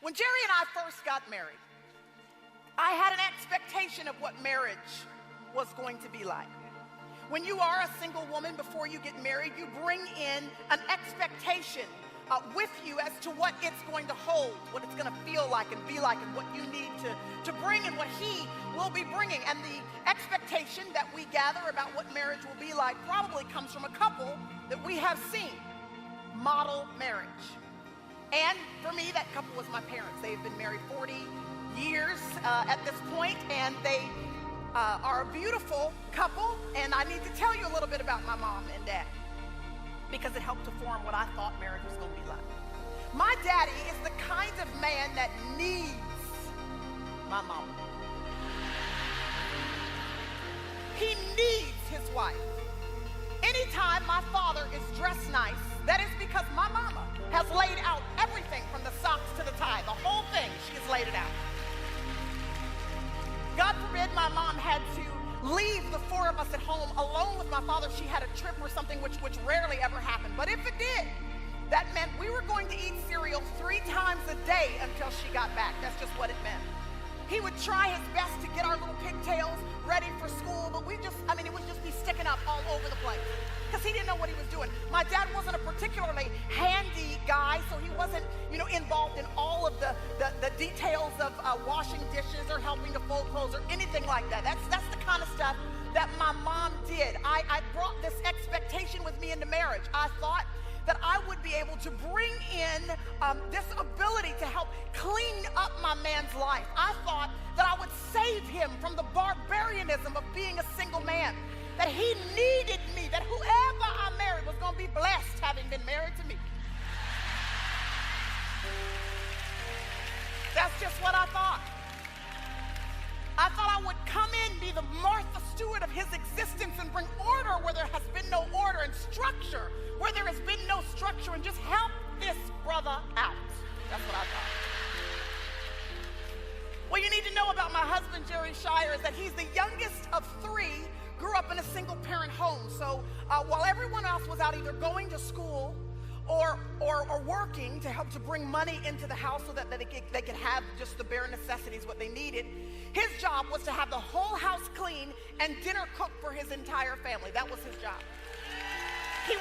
When Jerry and I first got married, I had an expectation of what marriage was going to be like. When you are a single woman before you get married, you bring in an expectation with you as to what it's going to hold, what it's going to feel like and be like, and what you need to bring and what he will be bringing. And the expectation that we gather about what marriage will be like probably comes from a couple that we have seen model marriage. And for me, that couple was my parents. They have been married 40 years at this point, and they are a beautiful couple. And I need to tell you a little bit about my mom and dad, because it helped to form what I thought marriage was going to be like. My daddy is the kind of man that needs my mama. He needs his wife. Anytime my father is dressed nice, that is because my mama has laid out everything from the socks to the tie. The whole thing, she has laid it out. God forbid my mom had to leave the four of us at home alone with my father. She had a trip or something, which rarely ever happened. But if it did, that meant we were going to eat cereal 3 times a day until she got back. That's just what it meant. He would try his best to get our little pigtails ready for school, but it would just be sticking up all over the place because he didn't know what he was doing. My dad wasn't a particularly handy guy, so he wasn't, involved in all of the details of washing dishes or helping to fold clothes or anything like that. That's the kind of stuff that my mom did. I brought this expectation with me into marriage. I thought that I would be able to bring in this ability to help clean up my man's life. I thought that I would save him from the barbarianism of being a single man, that he needed me, that whoever I married was going to be blessed having been married to me. That's just what I thought. I thought I would come in, be the Martha Stewart of his existence, and bring order where there has been no order, and structure where there has been no structure, and just help this brother out. That's what I thought. What you need to know about my husband, Jerry Shirer, is that he's the youngest of 3, grew up in a single-parent home. So while everyone else was out either going to school or working to help to bring money into the house so that they could have just the bare necessities, what they needed, his job was to have the whole house clean and dinner cooked for his entire family. That was his job. He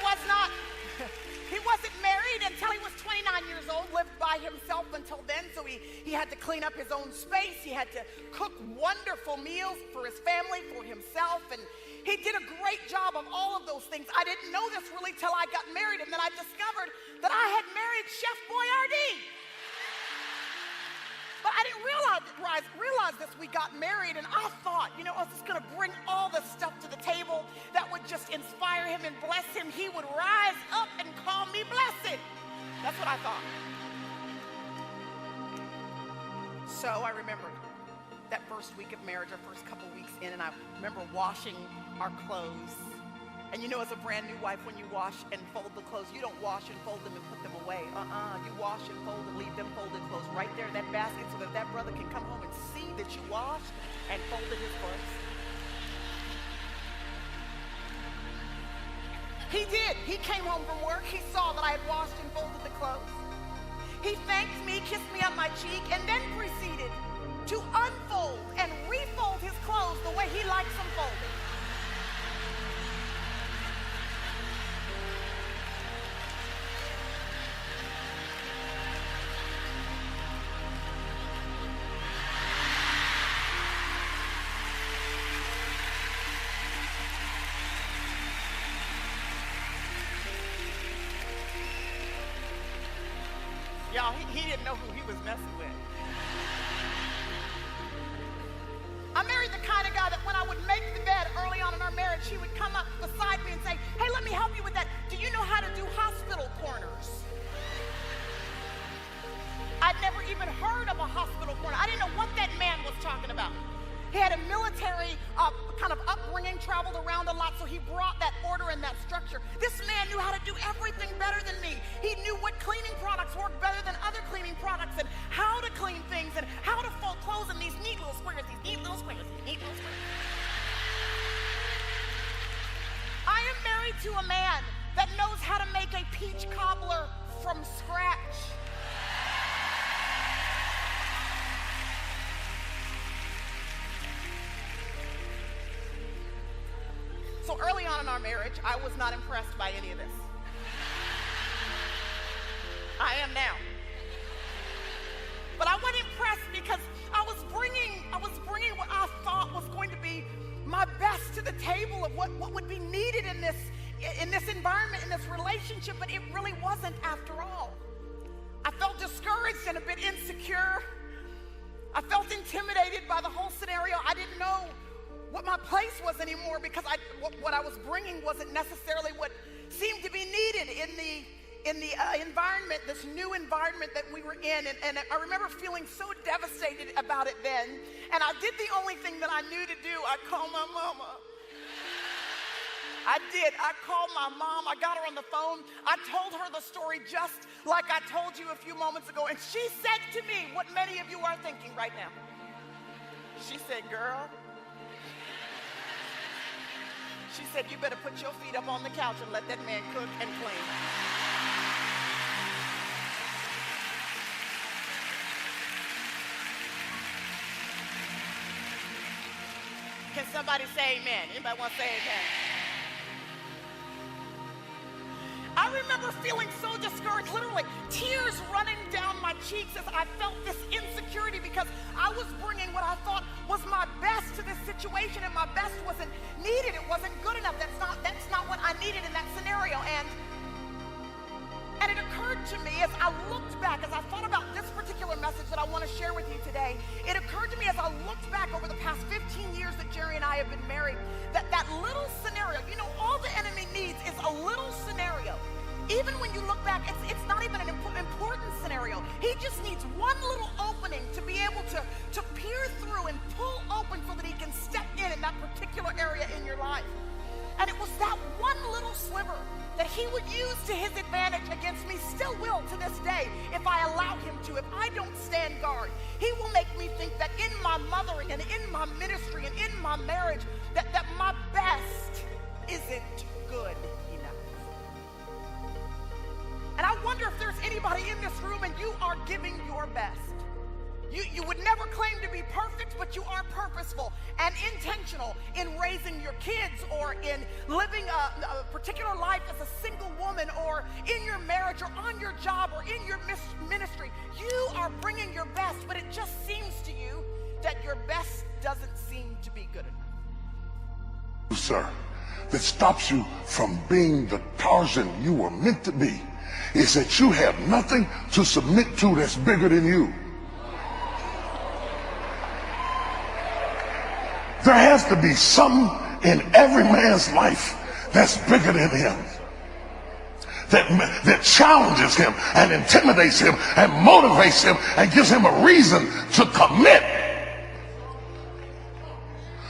wasn't married until he was 29 years old, lived by himself until then, so he had to clean up his own space. He had to cook wonderful meals for his family, for himself, and he did a great job of all of those things. I didn't know this really till I got married, and then I discovered that I had married Chef Boyardee. But I didn't realize this. We got married, and I thought, I was just going to bring all this stuff to the table that would just inspire him and bless him. He would rise up and call me blessed. That's what I thought. So I remembered that first week of marriage, our first couple weeks in, and I remember washing our clothes. And as a brand new wife, when you wash and fold the clothes, you don't wash and fold them and put them away. You wash and fold and leave them folded clothes right there in that basket so that brother can come home and see that you washed and folded his clothes. He did. He came home from work. He saw that I had washed and folded the clothes. He thanked me, kissed me on my cheek, and then proceeded to unfold and refold his clothes the way he likes them folded. Y'all, he didn't know who he was messing with. I married the kind of guy that when I would make the bed early on in our marriage, he would come up beside me and say, hey, let me help you with that. Do you know how to do hospital corners? I'd never even heard of a hospital corner. I didn't know what that man was talking about. He had a military kind of upbringing, traveled around a lot, so he brought that order and that structure. This man knew how to do everything better than me. He knew what cleaning products worked better than other cleaning products, and how to clean things, and how to fold clothes in these neat little squares, these neat little squares, these neat little squares. I am married to a man that knows how to make a peach cobbler from scratch. So early on in our marriage, I was not impressed by any of this. I am now. But I wasn't impressed because I was bringing what I thought was going to be my best to the table of what would be needed in this environment, in this relationship, but it really wasn't after all. I felt discouraged and a bit insecure. I felt intimidated by the whole scenario. I didn't know what my place was anymore because what I was bringing wasn't necessarily what seemed to be needed in the environment, this new environment that we were in. And I remember feeling so devastated about it then. And I did the only thing that I knew to do. I called my mama. I did. I called my mom. I got her on the phone. I told her the story just like I told you a few moments ago. And she said to me what many of you are thinking right now. She said, girl, she said, you better put your feet up on the couch and let that man cook and clean. Can somebody say amen? Anybody want to say amen? I remember feeling so discouraged, literally tears running down my cheeks as I felt this insecurity because I was bringing what I thought was my best to this situation, and my best wasn't needed. It wasn't good enough. That's not what I needed in that scenario. And it occurred to me as I looked back, as I thought about this particular message that I want to share with you today, it occurred to me as I looked back over the past 15 years that Jerry and I have been married, that little scenario, all the enemy needs is a little scenario. Even when you look back, it's not even an important scenario. He just needs one little opening to be able to peer through and pull open so that he can step in that particular area in your life. And it was that one little sliver that he would use to his advantage against me, still will to this day, if I allow him to. If I don't stand guard, he will make me think that in my mothering and in my ministry and in my marriage, that my best isn't good enough. And I wonder if there's anybody in this room and you are giving your best. You would never claim to be perfect, but you are purposeful and intentional in raising your kids, or in living a particular life as a single woman, or in your marriage, or on your job, or in your ministry. You are bringing your best, but it just seems to you that your best doesn't seem to be good enough. Sir, that stops you from being the Tarzan you were meant to be is that you have nothing to submit to that's bigger than you. There has to be something in every man's life that's bigger than him, that challenges him and intimidates him and motivates him and gives him a reason to commit.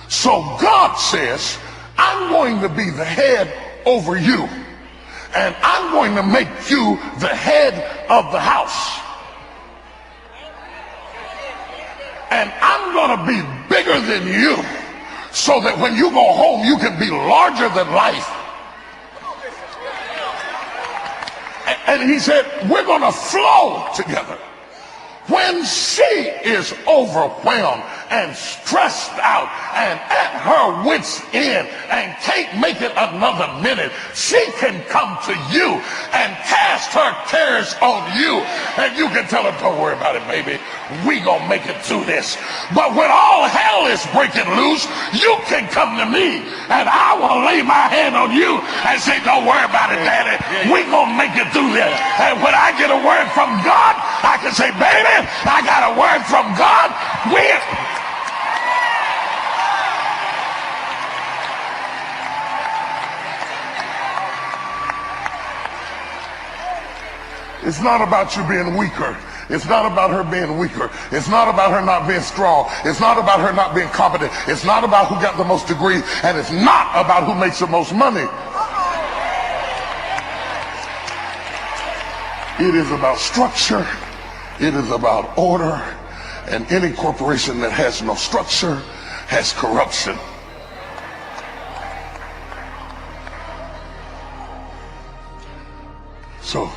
So God says, I'm going to be the head over you, and I'm going to make you the head of the house. And I'm going to be bigger than you, so that when you go home, you can be larger than life. And he said, we're going to flow together. When she is overwhelmed and stressed out and at her wit's end and can't make it another minute, she can come to you and cast her cares on you. And you can tell her, don't worry about it, baby. We gonna make it through this. But when all hell is breaking loose, you can come to me and I will lay my hand on you and say, don't worry about it, Daddy. We gonna make it through this. And when I get a word from God, I can say, baby, I got a word from God. It's not about you being weaker. It's not about her being weaker. It's not about her not being strong. It's not about her not being competent. It's not about who got the most degrees. And it's not about who makes the most money. It is about structure. It is about order. And any corporation that has no structure has corruption. So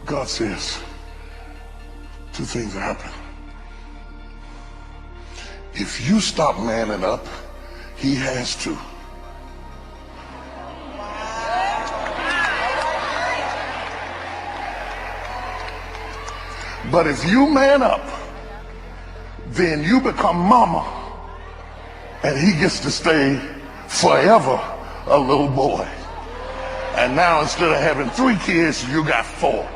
God says two things happen. If you stop manning up, he has to. But if you man up, then you become mama, and he gets to stay forever a little boy. And now instead of having 3 kids, you got 4.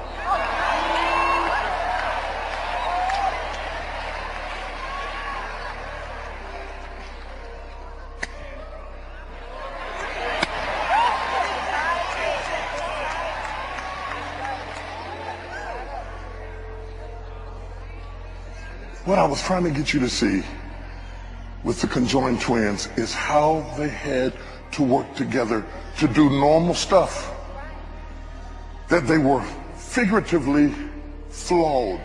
What I was trying to get you to see with the conjoined twins is how they had to work together to do normal stuff, that they were figuratively flawed,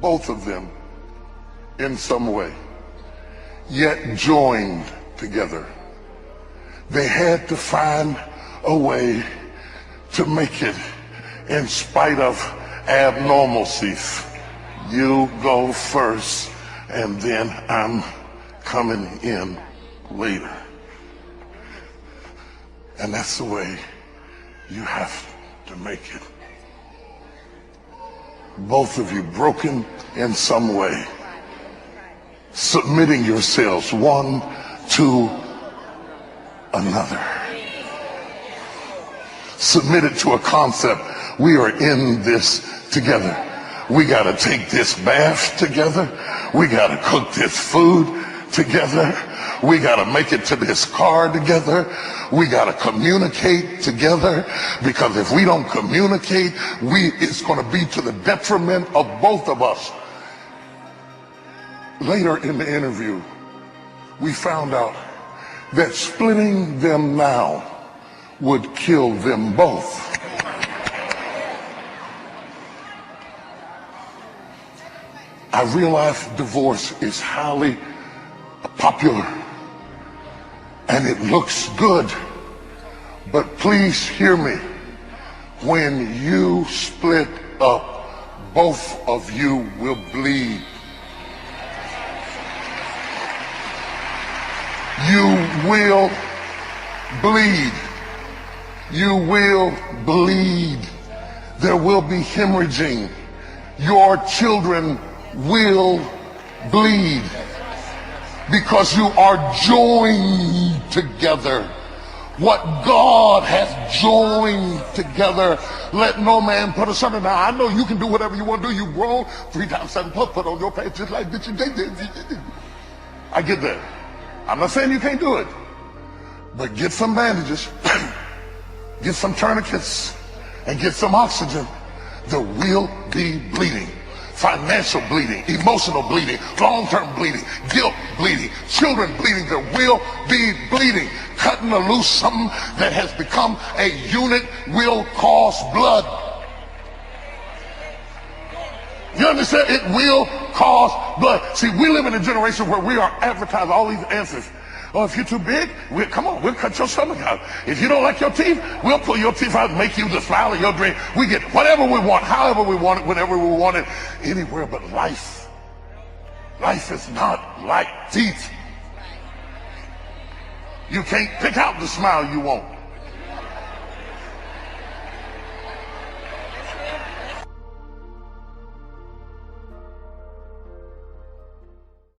both of them in some way, yet joined together. They had to find a way to make it in spite of abnormalcies. You go first, and then I'm coming in later. And that's the way you have to make it. Both of you broken in some way, submitting yourselves one to another. Submitted to a concept. We are in this together. We got to take this bath together. We got to cook this food together. We got to make it to this car together. We got to communicate together, because if we don't communicate, it's going to be to the detriment of both of us. Later in the interview, we found out that splitting them now would kill them both. I realize divorce is highly popular and it looks good, but please hear me. When you split up, both of you will bleed. You will bleed. You will bleed. There will be hemorrhaging. Your children will bleed, because you are joined together. What God has joined together, let no man put asunder. Now, I know you can do whatever you want to do. You grown 3 times 7 plus, put on your pants just like that you did. I get that. I'm not saying you can't do it, but get some bandages, get some tourniquets, and get some oxygen. There will be bleeding. Financial bleeding, emotional bleeding, long-term bleeding, guilt bleeding, children bleeding. There will be bleeding. Cutting loose something that has become a unit will cause blood. You understand? It will cause blood. See, we live in a generation where we are advertising all these answers. Oh, if you're too big, come on, we'll cut your stomach out. If you don't like your teeth, we'll pull your teeth out and make you the smile of your dream. We get whatever we want, however we want it, whenever we want it, anywhere but life. Life is not like teeth. You can't pick out the smile you want.